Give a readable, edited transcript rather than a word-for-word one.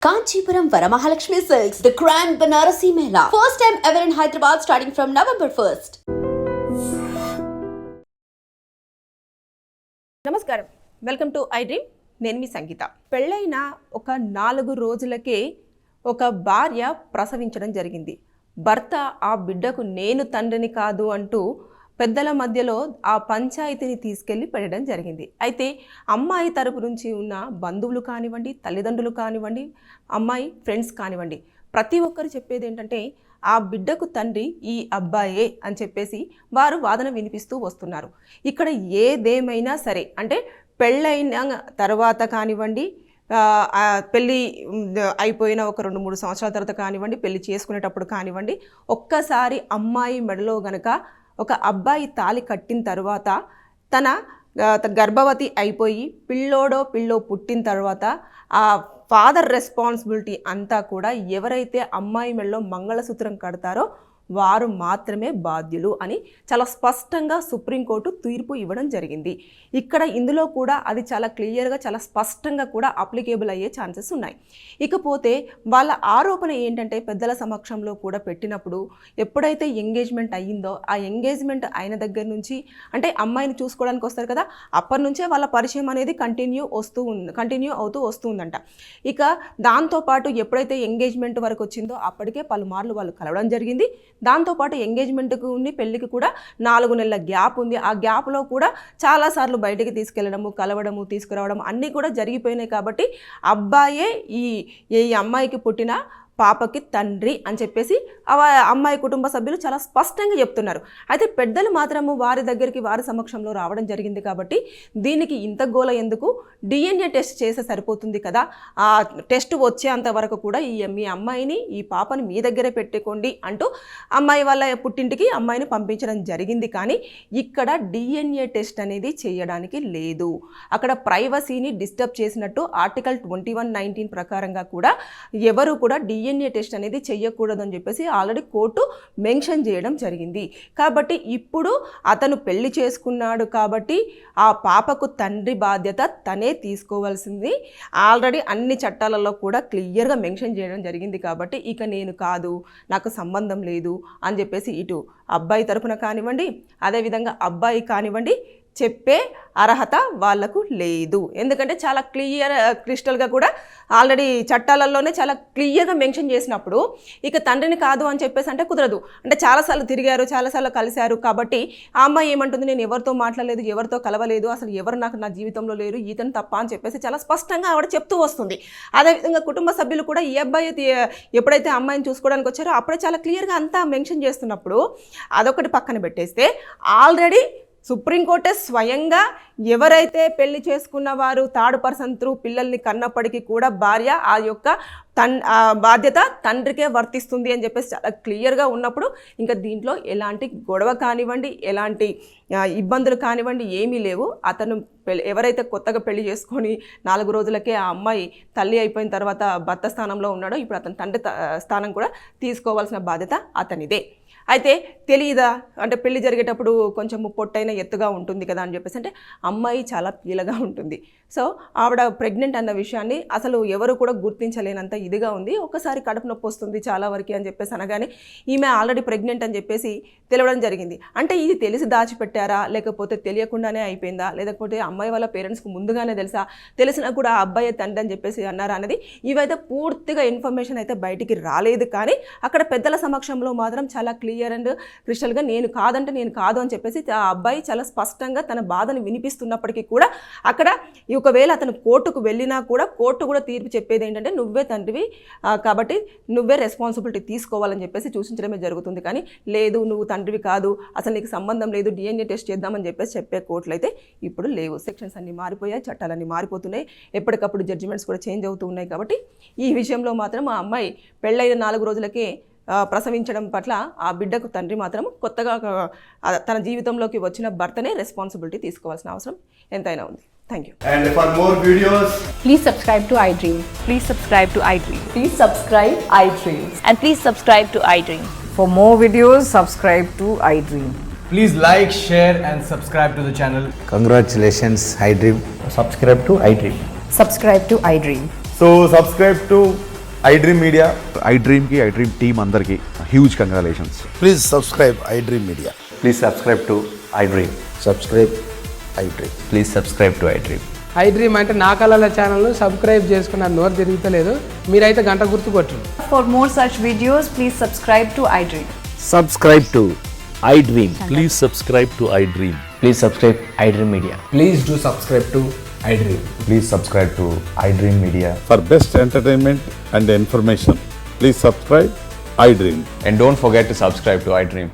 Kanchipuram Varamahalakshmi Silks, the Grand Banarasi Mela. First time ever in Hyderabad starting from November 1st. నమస్కారం, welcome to I dream. నేను మీ సంగీత. పెళ్ళైన ఒక 4 రోజులకే ఒక భార్య ప్రసవించడం జరిగింది. భర్త ఆ బిడ్డకు నేను తండ్రిని కాదు అంటూ పెద్దల మధ్యలో ఆ పంచాయతీని తీసుకెళ్ళి పెట్టడం జరిగింది. అయితే అమ్మాయి తరపు నుంచి ఉన్న బంధువులు కానివ్వండి, తల్లిదండ్రులు కానివ్వండి, అమ్మాయి ఫ్రెండ్స్ కానివ్వండి, ప్రతి ఒక్కరు చెప్పేది ఏంటంటే ఆ బిడ్డకు తండ్రి ఈ అబ్బాయే అని చెప్పేసి వారు వాదన వినిపిస్తూ వస్తున్నారు. ఇక్కడ ఏదేమైనా సరే, అంటే పెళ్ళైన తర్వాత కానివ్వండి, పెళ్ళి అయిపోయిన ఒక 2-3 సంవత్సరాల తర్వాత కానివ్వండి, పెళ్ళి చేసుకునేటప్పుడు కానివ్వండి, ఒక్కసారి అమ్మాయి మెడలో గనక ఒక అబ్బాయి తాళి కట్టిన తర్వాత తన గర్భవతి అయిపోయి పిల్లో పుట్టిన తర్వాత ఆ ఫాదర్ రెస్పాన్సిబిలిటీ అంతా కూడా ఎవరైతే అమ్మాయి మెడలో మంగళసూత్రం కడతారో వారు మాత్రమే బాధ్యులు అని చాలా స్పష్టంగా సుప్రీంకోర్టు తీర్పు ఇవ్వడం జరిగింది. ఇక్కడ ఇందులో కూడా అది చాలా క్లియర్గా, చాలా స్పష్టంగా కూడా అప్లికేబుల్ అయ్యే ఛాన్సెస్ ఉన్నాయి. ఇకపోతే వాళ్ళ ఆరోపణ ఏంటంటే పెద్దల సమక్షంలో కూడా పెట్టినప్పుడు ఎప్పుడైతే ఎంగేజ్మెంట్ అయ్యిందో ఆ ఎంగేజ్మెంట్ అయిన దగ్గర నుంచి, అంటే అమ్మాయిని చూసుకోవడానికి వస్తారు కదా, అప్పటి నుంచే వాళ్ళ పరిచయం అనేది కంటిన్యూ అవుతూ వస్తుందంట. ఇక దాంతోపాటు ఎప్పుడైతే ఎంగేజ్మెంట్ వరకు వచ్చిందో అప్పటికే పలుమార్లు వాళ్ళు కలవడం జరిగింది. దాంతోపాటు ఎంగేజ్మెంట్కి ఉండి పెళ్ళికి కూడా 4 నెలల గ్యాప్ ఉంది. ఆ గ్యాప్లో కూడా చాలాసార్లు బయటికి తీసుకెళ్ళడము, కలవడము, తీసుకురావడం అన్నీ కూడా జరిగిపోయినాయి. కాబట్టి అబ్బాయే ఈ అమ్మాయికి పుట్టిన పాపకి తండ్రి అని చెప్పేసి అమ్మాయి కుటుంబ సభ్యులు చాలా స్పష్టంగా చెప్తున్నారు. అయితే పెద్దలు మాత్రము వారి దగ్గరికి వారి సమక్షంలో రావడం జరిగింది. కాబట్టి దీనికి ఇంత గోల ఎందుకు, DNA టెస్ట్ చేస్తే సరిపోతుంది కదా, ఆ టెస్ట్ వచ్చేంత వరకు కూడా మీ అమ్మాయిని, ఈ పాపని మీ దగ్గరే పెట్టుకోండి అంటూ అమ్మాయి వాళ్ళ పుట్టింటికి అమ్మాయిని పంపించడం జరిగింది. కానీ ఇక్కడ DNA టెస్ట్ అనేది చేయడానికి లేదు. అక్కడ ప్రైవసీని డిస్టర్బ్ చేసినట్టు ఆర్టికల్ 2119 ప్రకారంగా కూడా ఎవరు కూడా DNA టెస్ట్ అనేది చెయ్యకూడదని చెప్పేసి ఆల్రెడీ కోర్టు మెన్షన్ చేయడం జరిగింది. కాబట్టి ఇప్పుడు అతను పెళ్లి చేసుకున్నాడు కాబట్టి ఆ పాపకు తండ్రి బాధ్యత తనే తీసుకోవాల్సింది ఆల్రెడీ అన్ని చట్టాలలో కూడా క్లియర్గా మెన్షన్ చేయడం జరిగింది. కాబట్టి ఇక నేను కాదు, నాకు సంబంధం లేదు అని చెప్పేసి ఇటు అబ్బాయి తరపున కానివ్వండి, అదేవిధంగా అబ్బాయి కానివ్వండి చెప్పే అర్హత వాళ్లకు లేదు. ఎందుకంటే చాలా క్రిస్టల్గా కూడా ఆల్రెడీ చట్టాలలోనే చాలా క్లియర్గా మెన్షన్ చేసినప్పుడు ఇక తండ్రిని కాదు అని చెప్పేసి అంటే కుదరదు. అంటే చాలాసార్లు తిరిగారు, చాలాసార్లు కలిశారు. కాబట్టి ఆ అమ్మాయి ఏమంటుంది, నేను ఎవరితో మాట్లాడలేదు, ఎవరితో కలవలేదు, అసలు ఎవరు నాకు నా జీవితంలో లేరు, ఈతను తప్ప అని చెప్పేసి చాలా స్పష్టంగా ఆవిడ చెప్తూ వస్తుంది. అదేవిధంగా కుటుంబ సభ్యులు కూడా ఈ అబ్బాయి ఎప్పుడైతే అమ్మాయిని చూసుకోవడానికి వచ్చారో అప్పుడే చాలా క్లియర్గా అంతా మెన్షన్ చేస్తున్నప్పుడు అదొకటి పక్కన పెట్టేస్తే ఆల్రెడీ సుప్రీంకోర్టే స్వయంగా ఎవరైతే పెళ్లి చేసుకున్న వారు థర్డ్ పర్సన్ త్రూ పిల్లల్ని కన్నప్పటికీ కూడా భార్య ఆ యొక్క బాధ్యత తండ్రికే వర్తిస్తుంది అని చెప్పేసి చాలా క్లియర్గా ఉన్నప్పుడు ఇంకా దీంట్లో ఎలాంటి గొడవ కానివ్వండి, ఎలాంటి ఇబ్బందులు కానివ్వండి ఏమీ లేవు. అతను ఎవరైతే కొత్తగా పెళ్లి చేసుకొని 4 రోజులకే ఆ అమ్మాయి తల్లి అయిపోయిన తర్వాత భర్త స్థానంలో ఉన్నాడో ఇప్పుడు అతని తండ్రి స్థానం కూడా తీసుకోవాల్సిన బాధ్యత అతనిదే. అయితే తెలియదా, అంటే పెళ్లి జరిగేటప్పుడు కొంచెం పొట్టైన ఎత్తుగా ఉంటుంది కదా అని చెప్పేసి, అంటే అమ్మాయి చాలా పీలగా ఉంటుంది. సో ఆవిడ ప్రెగ్నెంట్ అన్న విషయాన్ని అసలు ఎవరు కూడా గుర్తించలేనంత ఇదిగా ఉంది. ఒకసారి కడుపు నొప్పి వస్తుంది చాలా వరకు అని చెప్పేసి అనగానే ఈమె ఆల్రెడీ ప్రెగ్నెంట్ అని చెప్పేసి తెలియడం జరిగింది. అంటే ఇది తెలిసి దాచిపెట్టారా, లేకపోతే తెలియకుండానే అయిపోయిందా, లేకపోతే అమ్మాయి వాళ్ళ పేరెంట్స్కి ముందుగానే తెలుసా, తెలిసినా కూడా ఆ అబ్బాయి తండ్రి అని చెప్పేసి అన్నారా అనేది ఇవైతే పూర్తిగా ఇన్ఫర్మేషన్ అయితే బయటికి రాలేదు. కానీ అక్కడ పెద్దల సమక్షంలో మాత్రం చాలా క్లియర్ అండ్ క్రిస్టల్గా నేను కాదంటే నేను కాదు అని చెప్పేసి ఆ అబ్బాయి చాలా స్పష్టంగా తన బాధను వినిపిస్తున్నప్పటికీ కూడా అక్కడ ఒకవేళ అతను కోర్టుకు వెళ్ళినా కూడా కోర్టు కూడా తీర్పు చెప్పేది ఏంటంటే నువ్వే తండ్రివి కాబట్టి నువ్వే రెస్పాన్సిబిలిటీ తీసుకోవాలని చెప్పేసి సూచించడమే జరుగుతుంది. కానీ లేదు, నువ్వు తండ్రివి కాదు, అసలు నీకు సంబంధం లేదు, DNA టెస్ట్ చేద్దామని చెప్పేసి చెప్పే కోర్టులు అయితే ఇప్పుడు లేవు. సెక్షన్స్ అన్నీ మారిపోయాయి, చట్టాలన్నీ మారిపోతున్నాయి, ఎప్పటికప్పుడు జడ్జిమెంట్స్ కూడా చేంజ్ అవుతూ ఉన్నాయి. కాబట్టి ఈ విషయంలో మాత్రం ఆ అమ్మాయి పెళ్ళైన 4 రోజులకే ప్రసవించడం పట్ల ఆ బిడ్డకు తండ్రి మాత్రం కొత్తగా తన జీవితంలోకి వచ్చిన భర్తనే రెస్పాన్సిబిలిటీ తీసుకోవాల్సిన అవసరం ఎంతైనా ఉంది. Thank you. And for more videos, please subscribe to iDream. Please subscribe to iDream. Please subscribe iDream. And please subscribe to iDream. For more videos, subscribe to iDream. please like, share and subscribe to the channel. Congratulations, iDream. Subscribe to iDream. Subscribe to iDream. So subscribe to iDream Media. iDreamకి iDream team అందరికీ huge congratulations. Please subscribe iDream Media. Please subscribe to iDream. Subscribe iDream. Please subscribe to iDream. iDream అంటే నా కళల ఛానల్ను subscribe చేసుకున్న నోరు తిరుగుతలేదు, మీరైతే గంట గుర్తు కొట్టండి. For more such videos, please subscribe to iDream. Subscribe to iDream. Please subscribe to iDream. Please subscribe iDream Media. Please do subscribe to iDream. Please subscribe to iDream Media. For best entertainment and information, please subscribe iDream. And don't forget to subscribe to iDream.